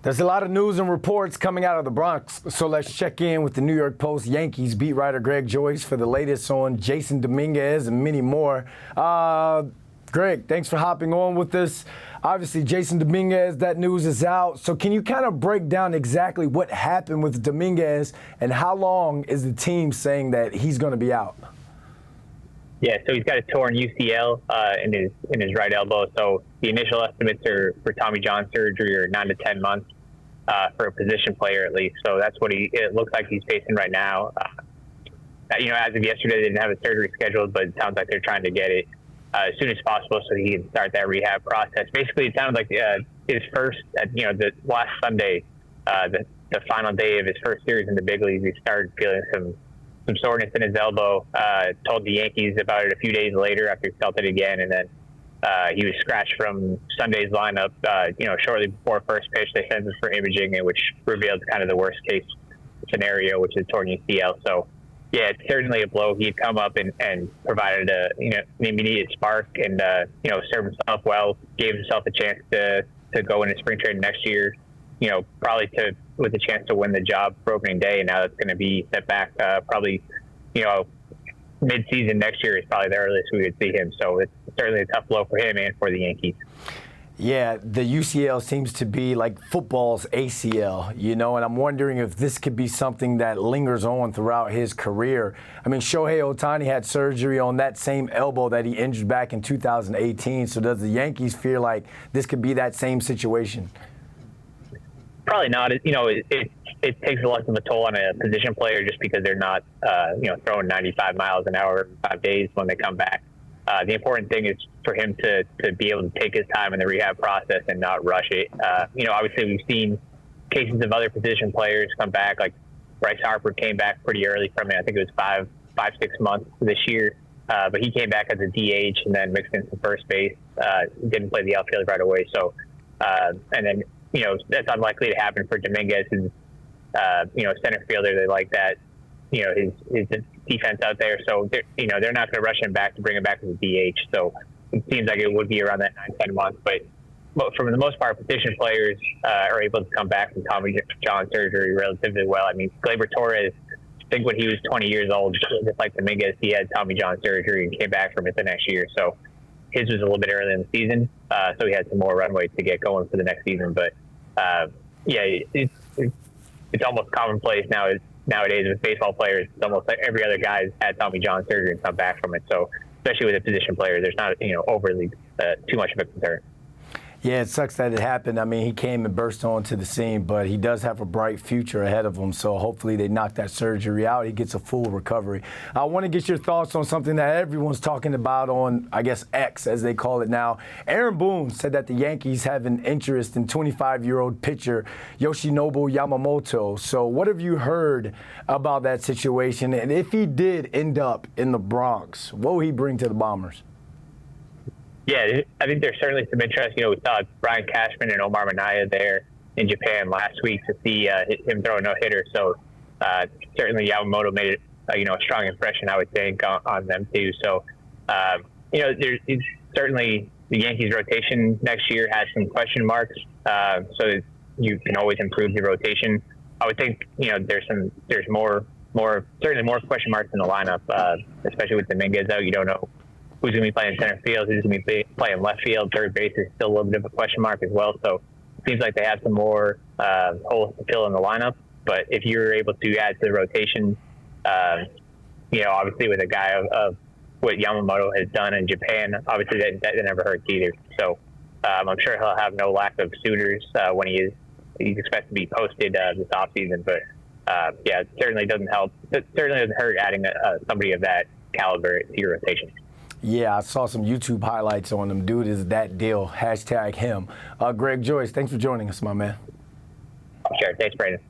There's a lot of news and reports coming out of the Bronx, so let's check in with the New York Post Yankees beat writer Greg Joyce for the latest on Jasson Domínguez and many more. Greg, thanks for hopping on with us. Obviously, Jasson Domínguez, that news is out. So can you kind of break down exactly what happened with Domínguez and how long is the team saying that he's going to be out? Yeah, so he's got a torn UCL in his right elbow. So the initial estimates are for Tommy John surgery are 9 to 10 months for a position player at least. So that's what it looks like he's facing right now. As of yesterday, they didn't have a surgery scheduled, but it sounds like they're trying to get it as soon as possible so he can start that rehab process. Basically, it sounded like his first, the last Sunday, the final day of his first series in the big leagues, he started feeling some soreness in his elbow, told the Yankees about it a few days later after he felt it again, and then he was scratched from Sunday's lineup, shortly before first pitch. They sent him for imaging, which revealed kind of the worst case scenario, which is torn UCL. So, yeah, it's certainly a blow. He'd come up and provided an immediate spark and, served himself well, gave himself a chance to go into spring training next year, probably with a chance to win the job for opening day. And now that's going to be set back probably, mid-season next year is probably the earliest we would see him. So it's certainly a tough blow for him and for the Yankees. Yeah, the UCL seems to be like football's ACL, and I'm wondering if this could be something that lingers on throughout his career. I mean, Shohei Ohtani had surgery on that same elbow that he injured back in 2018. So does the Yankees feel like this could be that same situation? Probably not. It takes less of a toll on a position player just because they're not, throwing 95 miles an hour every 5 days when they come back. The important thing is for him to be able to take his time in the rehab process and not rush it. Obviously we've seen cases of other position players come back, like Bryce Harper came back pretty early from it. I think it was 6 months this year. But he came back as a DH and then mixed in some first base, didn't play the outfield right away. So, and then, that's unlikely to happen for Dominguez, who's, center fielder. They like that, his defense out there. So, they're not going to rush him back to bring him back as a DH. So it seems like it would be around that 9-10 months. But for the most part, position players are able to come back from Tommy John surgery relatively well. I mean, Gleyber Torres, I think when he was 20 years old, just like Dominguez, he had Tommy John surgery and came back from it the next year. So his was a little bit early in the season, so he had some more runway to get going for the next season. But, it's almost commonplace nowadays with baseball players. It's almost like every other guy's had Tommy John surgery and come back from it. So especially with a position player, there's not, overly too much of a concern. Yeah, it sucks that it happened. I mean, he came and burst onto the scene, but he does have a bright future ahead of him. So hopefully they knock that surgery out. He gets a full recovery. I want to get your thoughts on something that everyone's talking about on, I guess, X, as they call it now. Aaron Boone said that the Yankees have an interest in 25-year-old pitcher Yoshinobu Yamamoto. So what have you heard about that situation? And if he did end up in the Bronx, what will he bring to the Bombers? Yeah, I think there's certainly some interest. We saw Brian Cashman and Omar Minaya there in Japan last week to see him throw a no-hitter. So certainly Yamamoto made a strong impression, I would think, on them too. So, there's certainly the Yankees rotation next year has some question marks. So you can always improve the rotation. I would think, there's certainly more question marks in the lineup, especially with Dominguez out. You don't know who's going to be playing center field, who's going to be playing left field. Third base is still a little bit of a question mark as well. So it seems like they have some more holes to fill in the lineup. But if you're able to add to the rotation, obviously with a guy of what Yamamoto has done in Japan, obviously that never hurts either. So I'm sure he'll have no lack of suitors when he's expected to be posted this offseason. But, it certainly doesn't help. It certainly doesn't hurt adding somebody of that caliber to your rotation. Yeah, I saw some YouTube highlights on him. Dude is that deal. #him. Greg Joyce, thanks for joining us, my man. Sure. Thanks, Brandon.